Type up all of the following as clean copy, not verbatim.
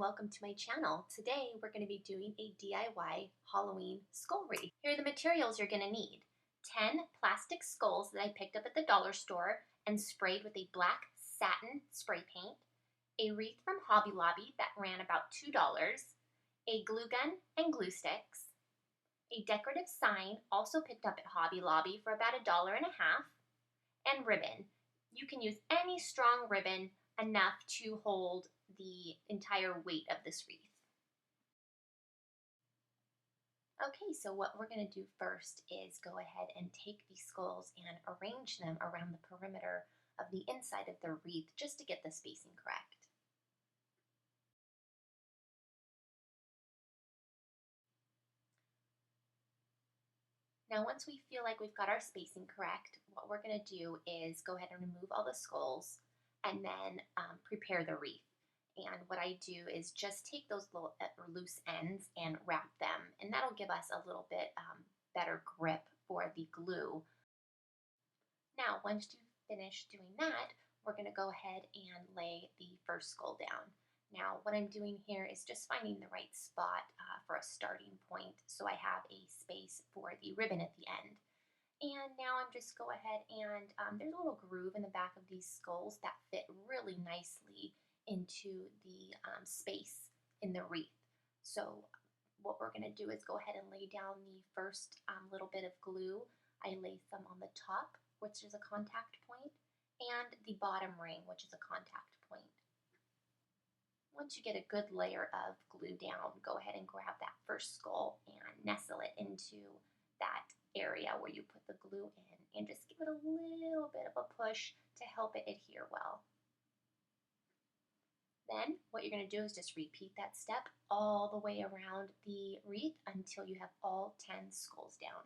welcome to my channel. Today we're going to be doing a DIY Halloween skull wreath. Here are the materials you're going to need. 10 plastic skulls that I picked up at the dollar store and sprayed with a black satin spray paint, a wreath from Hobby Lobby that ran about $2, a glue gun and glue sticks, a decorative sign also picked up at Hobby Lobby for about $1.50, and ribbon. You can use any strong ribbon enough to hold the entire weight of this wreath. Okay, so what we're going to do first is go ahead and take these skulls and arrange them around the perimeter of the inside of the wreath just to get the spacing correct. Now once we feel like we've got our spacing correct, what we're going to do is go ahead and remove all the skulls and then prepare the wreath. And what I do is just take those little loose ends and wrap them, and that'll give us a little bit better grip for the glue. Now, once you finish doing that, we're going to go ahead and lay the first skull down. Now, what I'm doing here is just finding the right spot for a starting point so I have a space for the ribbon at the end. And now I'm just go ahead and there's a little groove in the back of these skulls that fit really nicely into the space in the wreath. So what we're going to do is go ahead and lay down the first little bit of glue. I lay some on the top, which is a contact point, and the bottom ring, which is a contact point. Once you get a good layer of glue down, go ahead and grab that first skull and nestle it into that area where you put the glue in, and just give it a little bit of a push to help it adhere well. Then what you're going to do is just repeat that step all the way around the wreath until you have all 10 skulls down.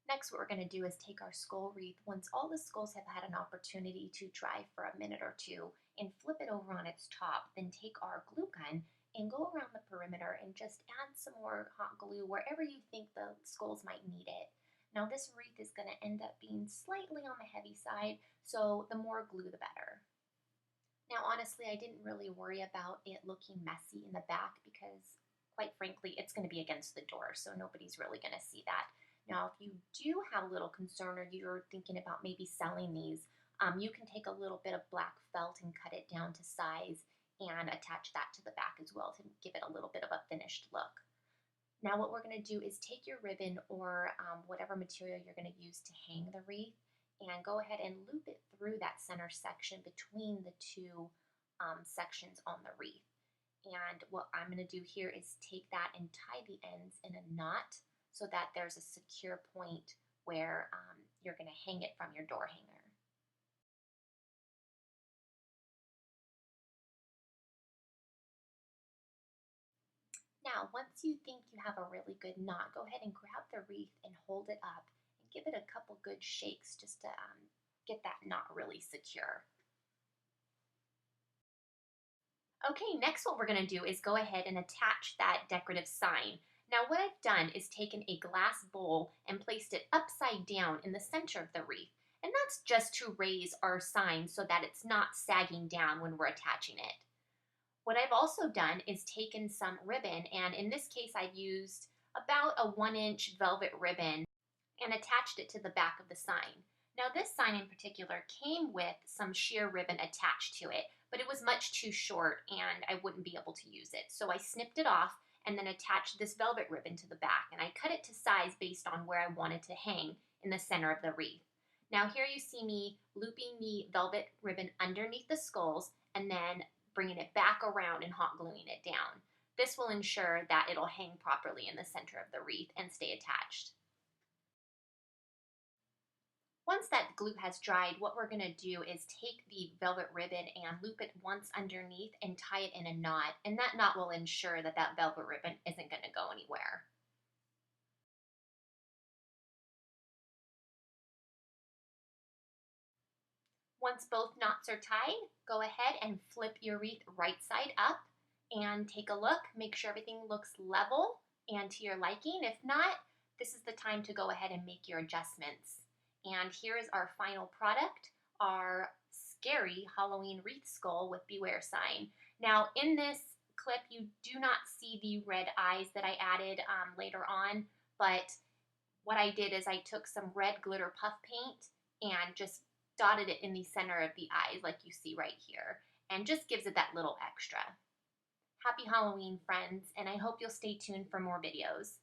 Next, what we're going to do is take our skull wreath, once all the skulls have had an opportunity to dry for a minute or two, and flip it over on its top. Then take our glue gun and go around the perimeter and just add some more hot glue wherever you think the skulls might need it. Now this wreath is going to end up being slightly on the heavy side, so the more glue the better. Now honestly, I didn't really worry about it looking messy in the back because quite frankly, it's going to be against the door, so nobody's really going to see that. Now, if you do have a little concern or you're thinking about maybe selling these, you can take a little bit of black felt and cut it down to size and attach that to the back as well to give it a little bit of a finished look. Now, what we're going to do is take your ribbon or whatever material you're going to use to hang the wreath and go ahead and loop it through that center section between the two sections on the wreath. And what I'm going to do here is take that and tie the ends in a knot, so that there's a secure point where you're going to hang it from your door hanger. Now, once you think you have a really good knot, go ahead and grab the wreath and hold it up and give it a couple good shakes just to get that knot really secure. Okay, next what we're going to do is go ahead and attach that decorative sign. Now what I've done is taken a glass bowl and placed it upside down in the center of the wreath. And that's just to raise our sign so that it's not sagging down when we're attaching it. What I've also done is taken some ribbon, and in this case I've used about a 1-inch velvet ribbon and attached it to the back of the sign. Now this sign in particular came with some sheer ribbon attached to it, but it was much too short and I wouldn't be able to use it. So I snipped it off and then attached this velvet ribbon to the back, and I cut it to size based on where I wanted to hang in the center of the wreath. Now here you see me looping the velvet ribbon underneath the skulls and then bringing it back around and hot gluing it down. This will ensure that it'll hang properly in the center of the wreath and stay attached. Once that glue has dried, what we're going to do is take the velvet ribbon and loop it once underneath and tie it in a knot, and that knot will ensure that that velvet ribbon isn't going to go anywhere. Once both knots are tied, go ahead and flip your wreath right side up and take a look. Make sure everything looks level and to your liking. If not, this is the time to go ahead and make your adjustments. And here is our final product, our scary Halloween wreath skull with beware sign. Now in this clip, you do not see the red eyes that I added later on, but what I did is I took some red glitter puff paint and just dotted it in the center of the eyes like you see right here, and just gives it that little extra. Happy Halloween, friends, and I hope you'll stay tuned for more videos.